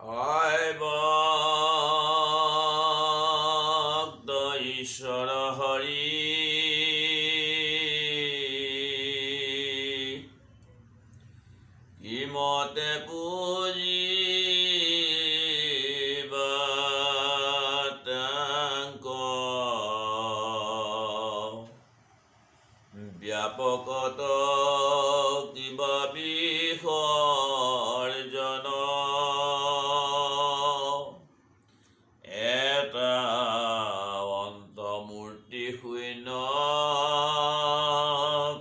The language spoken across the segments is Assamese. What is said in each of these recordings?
হয় ভক্ত ঈশ্বৰ হৰি কিমতে পুজিবা তাঙ্ক ব্যাপকত কিবা বিসৰ্জন এটা অন্তমূৰ্তি শূন্য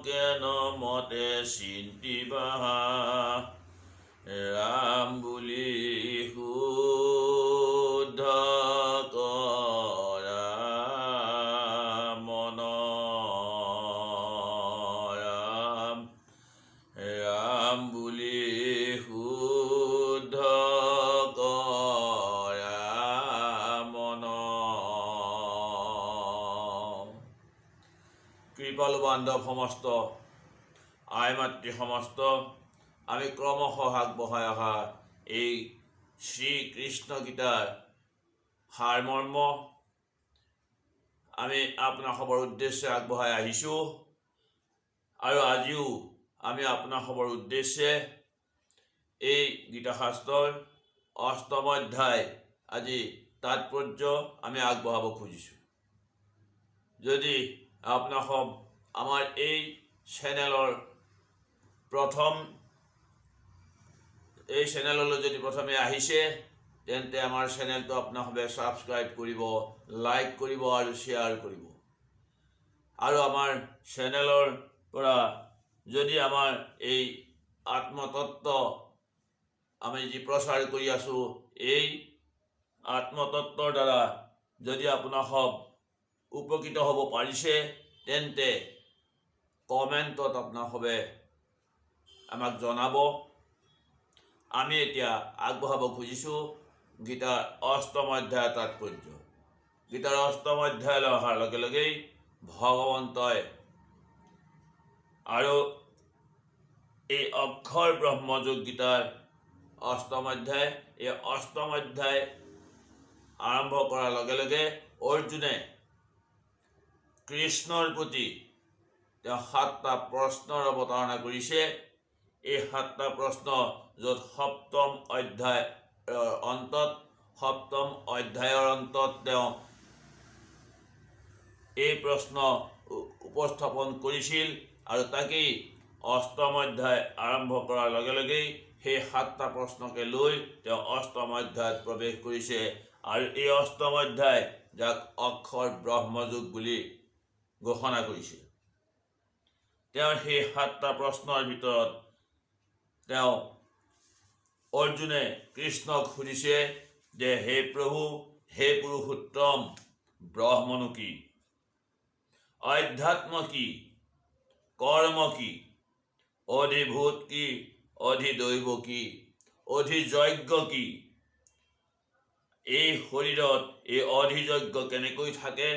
কেন মতে চিন্তিবা ৰাম বুলি শুদ্ধ কৰা মন ৰাম বুলি শুদ্ধ কৃপালু বান্ধৱ সমস্ত আই মাতৃ সমস্ত আমি ক্ৰমশঃ আগবঢ়াই অহা এই শ্ৰীকৃষ্ণ গীতাৰ সাৰমৰ্ম আমি আপোনাসৱৰ উদ্দেশ্যে আগবঢ়াই আহিছোঁ আৰু আজিও আমি আপোনাসৱৰ উদ্দেশ্যে এই গীতাশাস্ত্ৰৰ অষ্টম অধ্যায় আজি তাৎপৰ্য আমি আগবঢ়াব খুজিছোঁ। যদি আপোনাসৱ আমাৰ এই চেনেলৰ চেনেললৈ যদি প্ৰথমে আহিছে তেন্তে আমাৰ চেনেলটো আপোনাসৱে ছাবস্ক্ৰাইব কৰিব, লাইক কৰিব আৰু শ্বেয়াৰ কৰিব। আৰু আমাৰ চেনেলৰ পৰা যদি আমাৰ এই আত্মতত্ত্ব আমি যি প্ৰচাৰ কৰি আছোঁ এই আত্মতত্ত্বৰ দ্বাৰা যদি আপোনাসৱ উপকৃত হ'ব পাৰিছে তেন্তে কমেণ্টত আপোনাসৱে আমাক জনাব। আমি এতিয়া আগবঢ়াব খুজিছোঁ গীতাৰ অষ্টম অধ্যায়ৰ তাৎপৰ্য। গীতাৰ অষ্টম অধ্যায়লৈ অহাৰ লগে লগেই ভগৱন্তই আৰু এই অক্ষৰ ব্ৰহ্মযোগ গীতাৰ অষ্টম অধ্যায়, এই অষ্টম অধ্যায় আৰম্ভ কৰাৰ লগে লগে অৰ্জুনে কৃষ্ণৰ প্ৰতি তেওঁ 7টা প্ৰশ্নৰ অৱতাৰণা কৰিছে। এই 7টা প্ৰশ্ন য'ত সপ্তম অধ্যায়ৰ অন্তত তেওঁ এই প্ৰশ্ন উপস্থাপন কৰিছিল আৰু তাকেই অষ্টম অধ্যায় আৰম্ভ কৰাৰ লগে লগেই সেই 7টা প্ৰশ্নকে লৈ তেওঁ অষ্টম অধ্যায়ত প্ৰৱেশ কৰিছে। আৰু এই অষ্টম অধ্যায় যাক অক্ষৰ ব্ৰহ্মযোগ বুলি ঘোষণা কৰিছে। তেওঁৰ সেই 7টা প্ৰশ্নৰ ভিতৰত তেওঁ অৰ্জুনে কৃষ্ণক সুধিছে যে হে প্ৰভু, হে পুৰুষোত্তম, ব্ৰহ্মনো কি, অধ্যাত্ম কি, কৰ্ম কি, অধিভূত কি, অধিদৈৱ কি, অধিযজ্ঞ কি, এই শৰীৰত এই অধিযজ্ঞ কেনেকৈ থাকে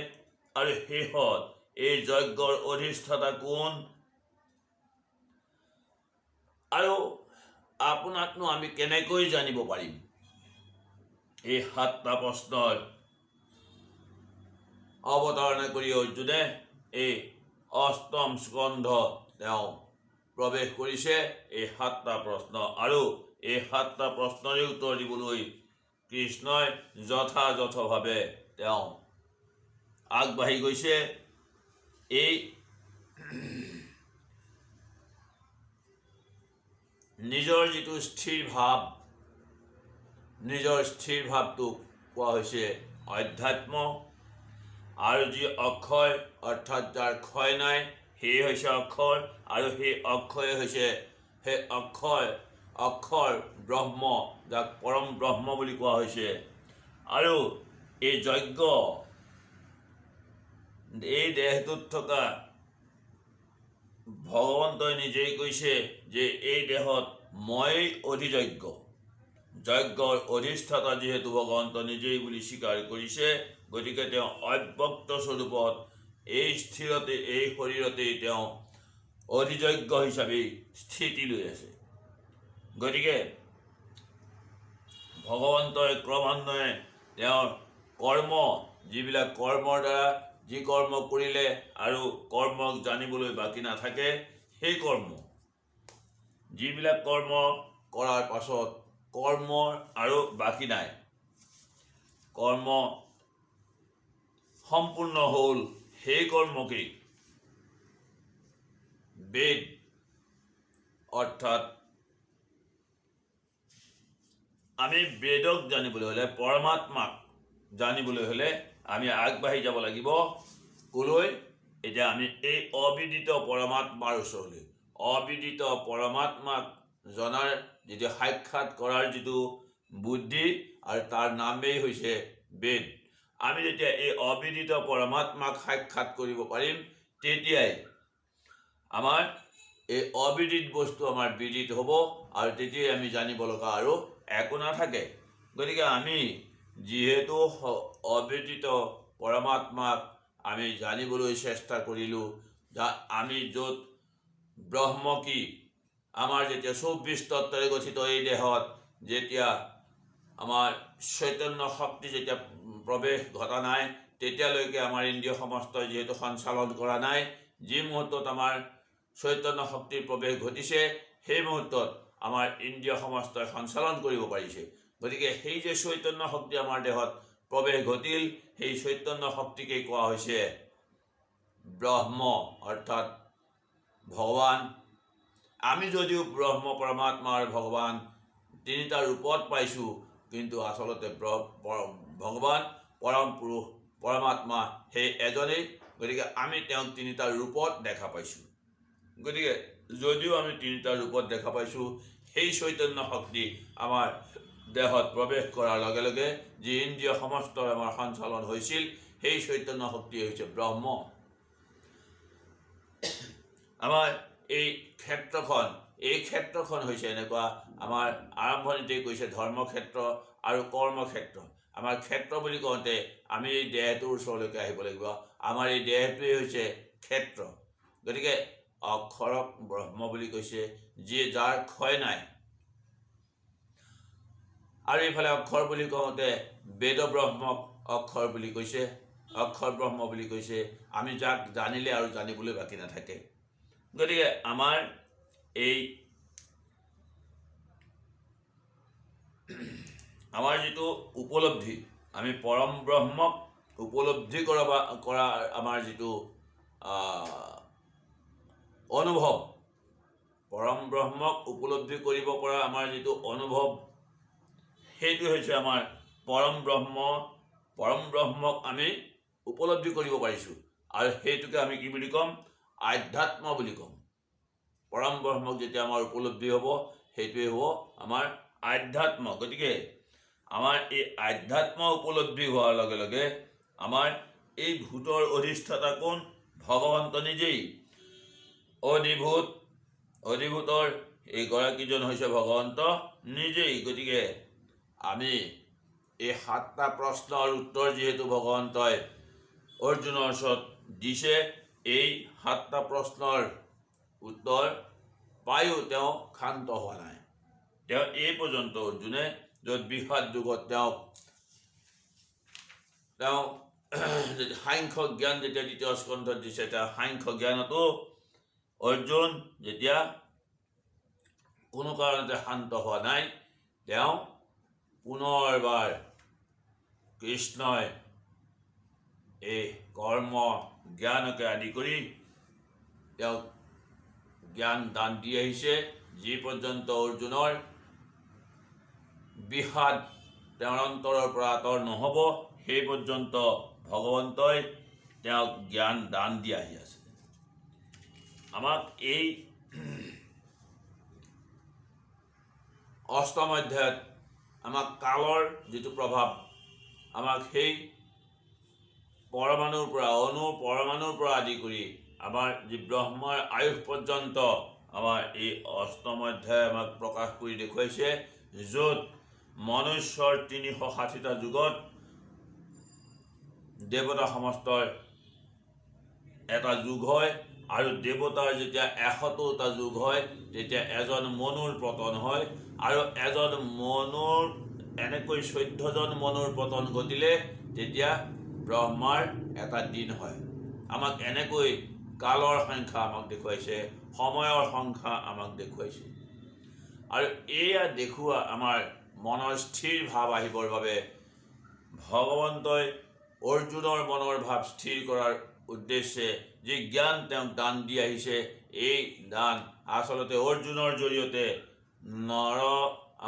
আৰু শেষত এই যজ্ঞৰ অধিষ্ঠাতা কোন, আৰু আপোনাকনো আমি কেনেকৈ জানিব পাৰিম। এই 7টা প্ৰশ্নৰ অৱতাৰণা কৰি অৰ্জুনে এই অষ্টম স্কন্ধ তেওঁ প্ৰৱেশ কৰিছে। এই 7টা প্ৰশ্ন আৰু এই 7টা প্ৰশ্নৰে উত্তৰ দিবলৈ কৃষ্ণই যথাযথভাৱে তেওঁ আগবাঢ়ি গৈছে। এই নিজৰ যিটো স্থিৰ ভাৱ, নিজৰ স্থিৰ ভাৱটোক কোৱা হৈছে অধ্যাত্ম, আৰু যি অক্ষয় অৰ্থাৎ যাৰ ক্ষয় নাই সেয়ে হৈছে অক্ষৰ, আৰু সেই অক্ষয়ে হৈছে সেই অক্ষৰ ব্ৰহ্ম যাক পৰম ব্ৰহ্ম বুলি কোৱা হৈছে। আৰু এই যজ্ঞ এই দেহটোত থকা ভগৱন্তই নিজেই কৈছে যে এই দেহত মই অধিযজ্ঞ, যজ্ঞৰ অধিষ্ঠাতা যিহেতু ভগৱন্ত নিজেই বুলি স্বীকাৰ কৰিছে, গতিকে তেওঁ অব্যক্ত স্বৰূপত এই স্থিৰতে এই শৰীৰতেই তেওঁ অধিযজ্ঞ হিচাপে স্থিতি লৈ আছে। গতিকে ভগৱন্তই ক্ৰমান্বয়ে তেওঁৰ কৰ্ম, যিবিলাক কৰ্মৰ দ্বাৰা যি কৰ্ম কৰিলে আৰু কৰ্মক জানিবলৈ বাকী নাথাকে, সেই কৰ্ম, যিবিলাক কৰ্ম কৰাৰ পাছত কৰ্মৰ আৰু বাকী নাই, কৰ্ম সম্পূৰ্ণ হ'ল, সেই কৰ্মকেই বেদ, অৰ্থাৎ আমি বেদক জানিবলৈ হ'লে, পৰমাত্মাক জানিবলৈ হ'লে আমি আগবাঢ়ি যাব লাগিব ক'লৈ? এতিয়া আমি এই অবিদিত পৰমাত্মাৰ ওচৰলৈ। অবিদিত পৰমাত্মাক জনাৰ যিটো সাক্ষাৎ কৰাৰ যিটো বুদ্ধি, আৰু তাৰ নামেই হৈছে বেদ। আমি যেতিয়া এই অবিদিত পৰমাত্মাক সাক্ষাৎ কৰিব পাৰিম, তেতিয়াই আমাৰ এই অবিদিত বস্তু আমাৰ বিদিত হ'ব, আৰু তেতিয়াই আমি জানিব লগা আৰু একো নাথাকে। গতিকে আমি যিহেতু অবিদিত পৰমাত্মাক আমি জানিবলৈ চেষ্টা কৰিলোঁ, আমি য'ত ব্ৰহ্ম কি, আমাৰ যেতিয়া 24 তত্ত্বৰে গঠিত এই দেহত যেতিয়া আমাৰ চৈতন্য শক্তি যেতিয়া প্ৰৱেশ ঘটা নাই, তেতিয়ালৈকে আমাৰ ইন্দ্ৰিয় সমস্তই যিহেতু সঞ্চালন কৰা নাই। যি মুহূৰ্তত আমাৰ চৈতন্য শক্তিৰ প্ৰৱেশ ঘটিছে, সেই মুহূৰ্তত আমাৰ ইন্দ্ৰিয় সমস্তই সঞ্চালন কৰিব পাৰিছে। গতিকে সেই যে চৈতন্য শক্তি আমাৰ দেহত প্ৰৱেশ ঘটিল, সেই চৈতন্য শক্তিকেই কোৱা হৈছে ব্ৰহ্ম, অৰ্থাৎ ভগৱান। আমি যদিও ব্ৰহ্ম, পৰমাত্মা আৰু ভগৱান তিনিটা ৰূপত পাইছোঁ, কিন্তু আচলতে ভগৱান পৰম পুৰুষ পৰমাত্মা সেই এজনেই। গতিকে আমি তেওঁক তিনিটা ৰূপত দেখা পাইছোঁ। গতিকে যদিও আমি তিনিটা ৰূপত দেখা পাইছোঁ, সেই চৈতন্য শক্তি আমাৰ দেহত প্ৰৱেশ কৰাৰ লগে লগে যি ইন্দ্ৰিয় সমস্তৰ আমাৰ সঞ্চালন হৈছিল, সেই চৈতন্য শক্তি হৈছে ব্ৰহ্ম। আমাৰ এই ক্ষেত্ৰখন হৈছে এনেকুৱা, আমাৰ আৰম্ভণিতেই কৈছে ধৰ্মক্ষেত্ৰ আৰু কৰ্মক্ষেত্ৰ। আমাৰ ক্ষেত্ৰ বুলি কওঁতে আমি এই দেহটোৰ ওচৰলৈকে আহিব লাগিব। আমাৰ এই দেহটোৱেই হৈছে ক্ষেত্ৰ। গতিকে অক্ষৰক ব্ৰহ্ম বুলি কৈছে, যাৰ ক্ষয় নাই। আৰু এইফালে অক্ষৰ বুলি কওঁতে বেদ ব্ৰহ্মক অক্ষৰ বুলি কৈছে, অক্ষৰ ব্ৰহ্ম বুলি কৈছে, আমি যাক জানিলে আৰু জানিবলৈ বাকী নাথাকে। গতিকে আমাৰ যিটো উপলব্ধি, আমি পৰম ব্ৰহ্মক উপলব্ধি কৰা আমাৰ যিটো অনুভৱ, পৰম ব্ৰহ্মক উপলব্ধি কৰিব পৰা আমাৰ যিটো অনুভৱ, সেইটো হৈছে আমাৰ পৰম ব্ৰহ্ম। পৰম ব্ৰহ্মক আমি উপলব্ধি কৰিব পাৰিছোঁ, আৰু সেইটোকে আমি কি বুলি ক'ম? আধ্যাত্ম বুলি ক'ম। পৰম ব্ৰহ্মক যেতিয়া আমাৰ উপলব্ধি হ'ব, সেইটোৱে হ'ব আমাৰ আধ্যাত্ম। গতিকে আমাৰ এই আধ্যাত্ম উপলব্ধি হোৱাৰ লগে লগে আমাৰ এই ভূতৰ অধিষ্ঠাতা কোন? ভগৱন্ত নিজেই। অধিভূতৰ এইগৰাকীজন হৈছে ভগৱন্ত নিজেই। গতিকে আমি এই 7টা প্ৰশ্নৰ উত্তৰ যিহেতু ভগৱন্তই অৰ্জুনৰ ওচৰত দিছে, এই 7টা প্ৰশ্নৰ উত্তৰ পায়ো তেওঁ ক্ষান্ত হোৱা নাই। তেওঁ এই পৰ্যন্ত অৰ্জুনে য'ত বিষাদ যুগত তেওঁ সাংখ্য জ্ঞান যেতিয়া দ্বিতীয় স্কন্ধত দিছে, তেওঁ সাংখ্য জ্ঞানতো অৰ্জুন যেতিয়া কোনো কাৰণতে শান্ত হোৱা নাই, তেওঁ পুনৰবাৰ কৃষ্ণই এই কৰ্ম জ্ঞানকে আদি কৰি তেওঁক জ্ঞান দান দি আহিছে। যি পৰ্যন্ত অৰ্জুনৰ বিষাদ তেওঁৰ অন্তৰৰ পৰা আঁতৰ নহ'ব, সেই পৰ্যন্ত ভগৱন্তই তেওঁক জ্ঞান দান দি আহি আছে। আমাক এই 8ম অধ্যায়ত আমাক কালৰ যিটো প্ৰভাৱ, আমাক সেই পৰমাণুৰ পৰা আদি কৰি আমাৰ যি ব্ৰহ্মৰ আয়ুস পৰ্যন্ত আমাৰ এই 8ম অধ্যায়ে আমাক প্ৰকাশ কৰি দেখুৱাইছে, য'ত মনুষ্যৰ 360টা যুগত দেৱতা সমস্তৰ এটা যুগ হয়, আৰু দেৱতাৰ যেতিয়া 100টা যুগ হয়, তেতিয়া এজন মনুৰ পতন হয়, আৰু এজন মনুৰ এনেকৈ 14জন মনুৰ পতন ঘটিলে তেতিয়া ব্ৰহ্মাৰ এটা দিন হয়। আমাক এনেকৈ কালৰ সংখ্যা আমাক দেখুৱাইছে, সময়ৰ সংখ্যা আমাক দেখুৱাইছে। আৰু এয়া দেখুওৱা আমাৰ মনৰ স্থিৰ ভাৱ আহিবৰ বাবে ভগৱন্তই অৰ্জুনৰ মনৰ ভাৱ স্থিৰ কৰাৰ উদ্দেশ্যে যি জ্ঞান তেওঁক দান দি আহিছে, এই দান আচলতে অৰ্জুনৰ জৰিয়তে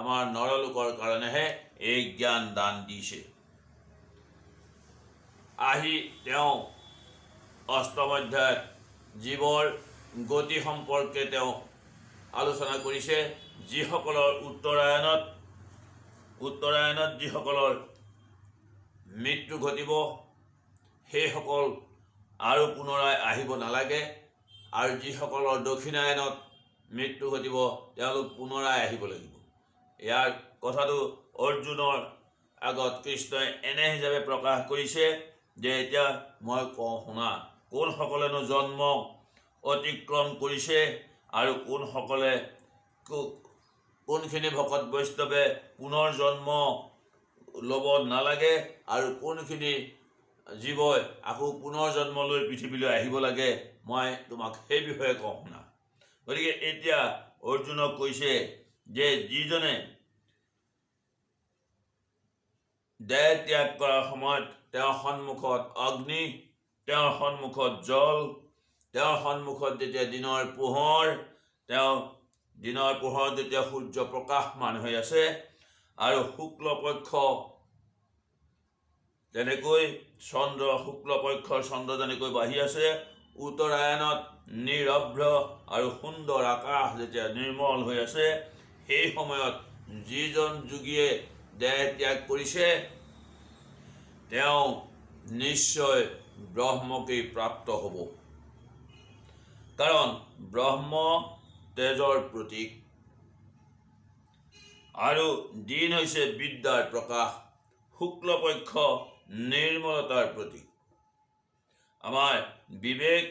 আমাৰ নৰলোকৰ কাৰণেহে এই জ্ঞান দান দিছে। আহি তেওঁ অষ্টম অধ্যায়ত জীৱৰ গতি সম্পৰ্কে তেওঁ আলোচনা কৰিছে। যিসকলৰ উত্তৰায়ণত যিসকলৰ মৃত্যু ঘটিব, সেইসকল আৰু পুনৰাই আহিব নালাগে, আৰু যিসকলৰ দক্ষিণায়নত মৃত্যু ঘটিব তেওঁলোক পুনৰাই আহিব লাগিব। ইয়াৰ কথাটো অৰ্জুনৰ আগত কৃষ্ণই এনে হিচাপে প্ৰকাশ কৰিছে যে এতিয়া মই কওঁ শুনা, কোনসকলেনো জন্ম অতিক্ৰম কৰিছে আৰু কোনখিনি ভকত বৈষ্ণৱে পুনৰ জন্ম ল'ব নালাগে আৰু কোনখিনি জীৱই আকৌ পুনৰ জন্ম লৈ পৃথিৱীলৈ আহিব লাগে, মই তোমাক সেই বিষয়ে কওঁ শুনা। গতিকে এতিয়া অৰ্জুনক কৈছে যে যিজনে দেহ ত্যাগ কৰাৰ সময়ত তেওঁৰ সন্মুখত অগ্নি, তেওঁৰ সন্মুখত জল, তেওঁৰ সন্মুখত যেতিয়া দিনৰ পোহৰত যেতিয়া সূৰ্য প্ৰকাশমান হৈ আছে আৰু শুক্লপক্ষ যেনেকৈ শুক্লপক্ষৰ চন্দ্ৰ যেনেকৈ বাঢ়ি আছে, উত্তৰায়ণত নিৰভ্ৰ আৰু সুন্দৰ আকাশ যেতিয়া নিৰ্মল হৈ আছে, সেই সময়ত যিজন যোগীয়ে দেহ ত্যাগ কৰিছে তেওঁ নিশ্চয় ব্ৰহ্মকেই প্ৰাপ্ত হ'ব। কাৰণ ব্ৰহ্ম তেজৰ প্ৰতীক আৰু দিন হৈছে বিদ্যাৰ প্ৰকাশ, শুক্লপক্ষ নিৰ্মলতাৰ প্ৰতীক। আমাৰ বিবেক,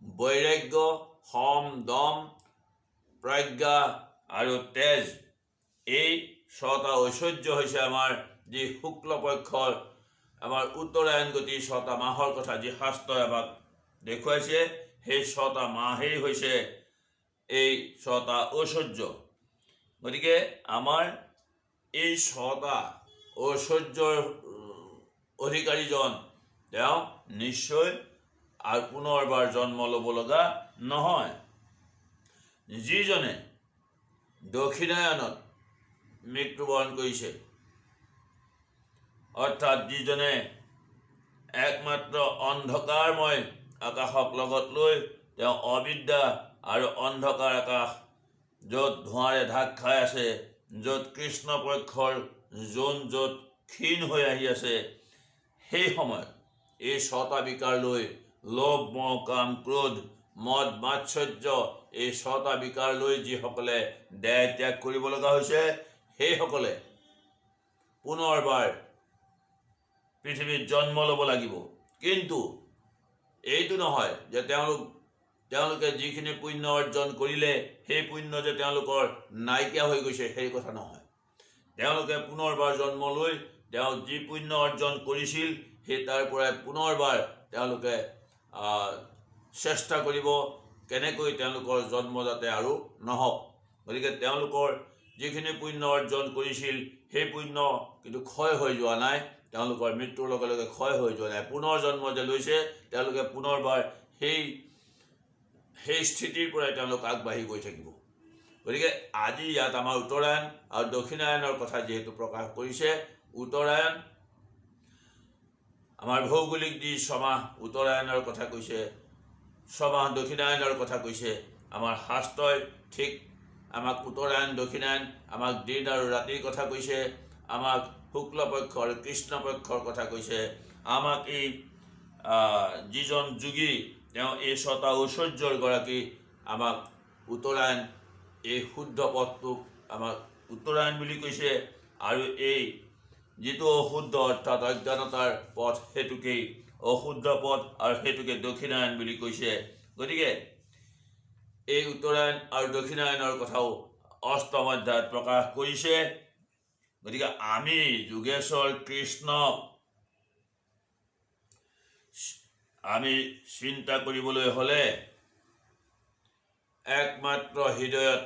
বৈৰাগ্য, সম, দম, প্ৰজ্ঞা আৰু তেজ, এই 6টা ঐশ্বৰ্য হৈছে আমাৰ যি শুক্লপক্ষৰ আমাৰ উত্তৰায়ণ গতি 6টা মাহৰ কথা যি শাস্ত্ৰই আমাক দেখুৱাইছে, সেই 6টা মাহেই হৈছে এই 6টা ঐশ্বৰ্য। গতিকে আমাৰ এই 6টা ঐশ্বৰ্যৰ অধিকাৰীজন তেওঁ নিশ্চয় আৰু পুনৰবাৰ জন্ম ল'ব লগা নহয়। যিজনে দক্ষিণায়নত মৃত্যুবৰণ কৰিছে, অৰ্থাৎ যিজনে একমাত্ৰ অন্ধকাৰময় আকাশক লগত লৈ তেওঁ অবিদ্যা আৰু অন্ধকাৰ আকাশ য'ত ধোঁৱাৰে ঢাক খাই আছে, য'ত কৃষ্ণপক্ষৰ জোন য'ত ক্ষীণ হৈ আহি আছে, সেই সময়ত এই 6টা বিকাৰ লৈ লোভ, মোহ, কাম, ক্ৰোধ, মদ, মাৎসৰ্য, এই 6টা বিকাৰ লৈ যিসকলে দেহ ত্যাগ কৰিব লগা হৈছে, সেইসকলে পুনৰবাৰ পৃথিৱীত জন্ম ল'ব লাগিব। কিন্তু এইটো নহয় যে তেওঁলোকে যিখিনি পুণ্য অৰ্জন কৰিলে সেই পুণ্য যে তেওঁলোকৰ নাইকিয়া হৈ গৈছে, সেই কথা নহয়। তেওঁলোকে পুনৰবাৰ জন্ম লৈ তেওঁ যি পুণ্য অৰ্জন কৰিছিল সেই তাৰ পৰাই পুনৰবাৰ তেওঁলোকে চেষ্টা কৰিব কেনেকৈ তেওঁলোকৰ জন্ম যাতে আৰু নহওক। গতিকে তেওঁলোকৰ যিখিনি পুণ্য অৰ্জন কৰিছিল সেই পুণ্য কিন্তু ক্ষয় হৈ যোৱা নাই, তেওঁলোকৰ মৃত্যুৰ লগে লগে ক্ষয় হৈ যোৱা নাই। পুনৰ জন্ম যে লৈছে তেওঁলোকে পুনৰবাৰ সেই স্থিতিৰ পৰাই তেওঁলোক আগবাঢ়ি গৈ থাকিব। গতিকে আজি ইয়াত আমাৰ উত্তৰায়ণ আৰু দক্ষিণায়নৰ কথা যিহেতু প্ৰকাশ কৰিছে, উত্তৰায়ণ আমাৰ ভৌগোলিক যি ছমাহ উত্তৰায়ণৰ কথা কৈছে, ছমাহ দক্ষিণায়নৰ কথা কৈছে, আমাৰ শাস্ত্ৰই ঠিক আমাক উত্তৰায়ণ দক্ষিণায়ন আমাক দিন আৰু ৰাতিৰ কথা কৈছে, আমাক শুক্লপক্ষ আৰু কৃষ্ণপক্ষৰ কথা কৈছে, আমাক এই যিজন যোগী তেওঁ এই 6টা ঐশ্বৰ্যৰ গৰাকী আমাক উত্তৰায়ণ এই শুদ্ধ পথটোক আমাক উত্তৰায়ণ বুলি কৈছে, আৰু এই যিটো অশুদ্ধ অৰ্থাৎ অজ্ঞানতাৰ পথ সেইটোকেই অশুদ্ধ পথ আৰু সেইটোকে দক্ষিণায়ন বুলি কৈছে। গতিকে এই উত্তৰায়ণ আৰু দক্ষিণায়নৰ কথাও অষ্টম অধ্যায়ত প্ৰকাশ কৰিছে। গতিকে আমি যোগেশ্বৰ কৃষ্ণক আমি চিন্তা কৰিবলৈ হ'লে একমাত্ৰ হৃদয়ত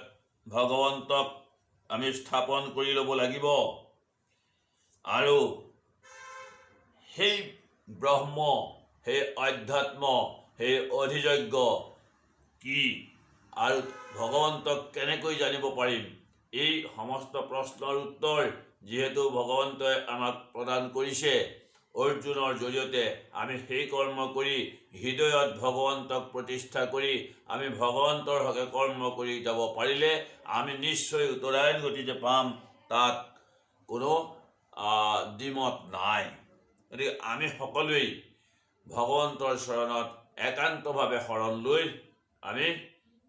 ভগৱন্তক আমি স্থাপন কৰি ল'ব লাগিব আৰু সেই ব্ৰহ্ম, সেই অধ্যাত্ম, সেই অধিযজ্ঞ কি আৰু ভগৱন্তক কেনেকৈ জানিব পাৰিম, এই সমস্ত প্ৰশ্নৰ উত্তৰ যিহেতু ভগৱন্তই আমাক প্ৰদান কৰিছে অৰ্জুনৰ জৰিয়তে, আমি সেই কৰ্ম কৰি হৃদয়ত ভগৱন্তক প্ৰতিষ্ঠা কৰি আমি ভগৱন্তৰ হকে কৰ্ম কৰি যাব পাৰিলে আমি নিশ্চয় উত্তৰায়ণ গতি যে পাম, তাত কোনো দ্বিমত নাই। গতিকে আমি সকলোৱেই ভগৱন্তৰ চৰণত একান্তভাৱে শৰণ লৈ আমি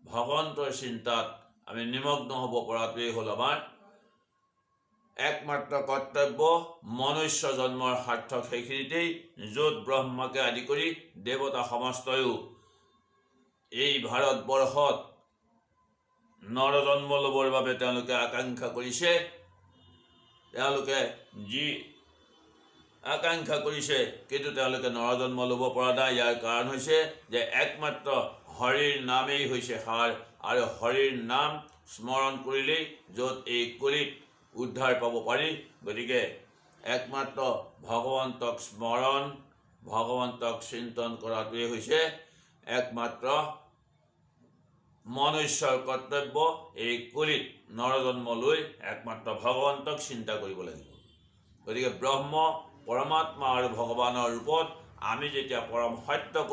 ভগৱন্তৰ চিন্তাত আমি নিমগ্ন হ'ব পৰাটোৱেই হ'ল আমাৰ একমাত্ৰ কৰ্তব্য। মনুষ্য জন্মৰ সাৰ্থক সেইখিনিতেই, য'ত ব্ৰহ্মাকে আদি কৰি দেৱতা সমস্তয়ো এই ভাৰতবৰ্ষত নৰজন্ম ল'বৰ বাবে তেওঁলোকে আকাংক্ষা কৰিছে। তেওঁলোকে যি আকাংক্ষা কৰিছে কিন্তু তেওঁলোকে নৰজন্ম ল'ব পৰা নাই। ইয়াৰ কাৰণ হৈছে যে একমাত্ৰ হৰিৰ নামেই হৈছে সাৰ, আৰু হৰিৰ নাম স্মৰণ কৰিলেই য'ত এই কলিত উদ্ধাৰ পাব পাৰি। গতিকে একমাত্ৰ ভগৱন্তক স্মৰণ, ভগৱন্তক চিন্তন কৰাটোৱে হৈছে একমাত্ৰ মনুষ্যৰ কৰ্তব্য। এই কলিত নৰজন্ম লৈ একমাত্ৰ ভগৱন্তক চিন্তা কৰিব লাগিব। গতিকে ব্ৰহ্ম, পৰমাত্মা আৰু ভগৱানৰ ৰূপত আমি যেতিয়া পৰম সত্যক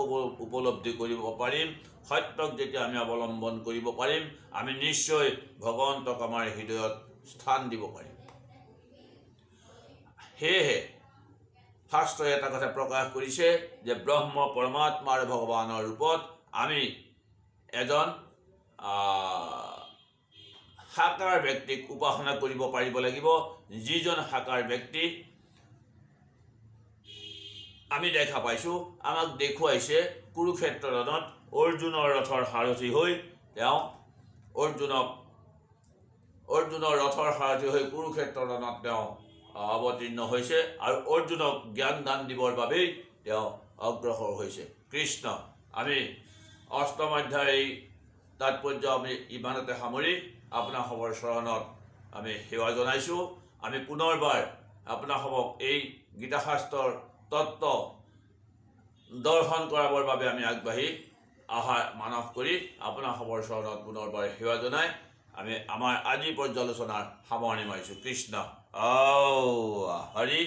উপলব্ধি কৰিব পাৰিম, সত্যক যেতিয়া আমি অৱলম্বন কৰিব পাৰিম, আমি নিশ্চয় ভগৱন্তক আমাৰ হৃদয়ত স্থান দিব পাৰিম। সেয়েহে শাস্ত্ৰই এটা কথা প্ৰকাশ কৰিছে যে ব্ৰহ্ম, পৰমাত্মা আৰু ভগৱানৰ ৰূপত আমি এজন সাকাৰ ব্যক্তিক উপাসনা কৰিব পাৰিব লাগিব। যিজন সাকাৰ ব্যক্তি আমি দেখা পাইছোঁ, আমাক দেখুৱাইছে কুৰুক্ষেত্ৰ ৰণত অৰ্জুনৰ ৰথৰ সাৰথি হৈ তেওঁ অৰ্জুনৰ ৰথৰ সাৰথি হৈ কুৰুক্ষেত্ৰ ৰণত তেওঁ অৱতীৰ্ণ হৈছে আৰু অৰ্জুনক জ্ঞান দান দিবৰ বাবেই তেওঁ অগ্ৰসৰ হৈছে। কৃষ্ণ, আমি অষ্টম অধ্যায়ৰ এই তাৎপৰ্য আমি ইমানতে সামৰি আপোনাসৱৰ চৰণত আমি সেৱা জনাইছোঁ। আমি পুনৰবাৰ আপোনাসৱক এই গীতাশাস্ত্ৰৰ তত্ত্ব দৰ্শন কৰাবৰ বাবে আমি আগবাঢ়ি অহা মানস কৰি আপোনাসৱৰ চৰণত পুনৰবাৰ সেৱা জনাই আমি আমাৰ আজি পৰ্যালোচনাৰ সামৰণি মাৰিছোঁ। কৃষ্ণ হৰি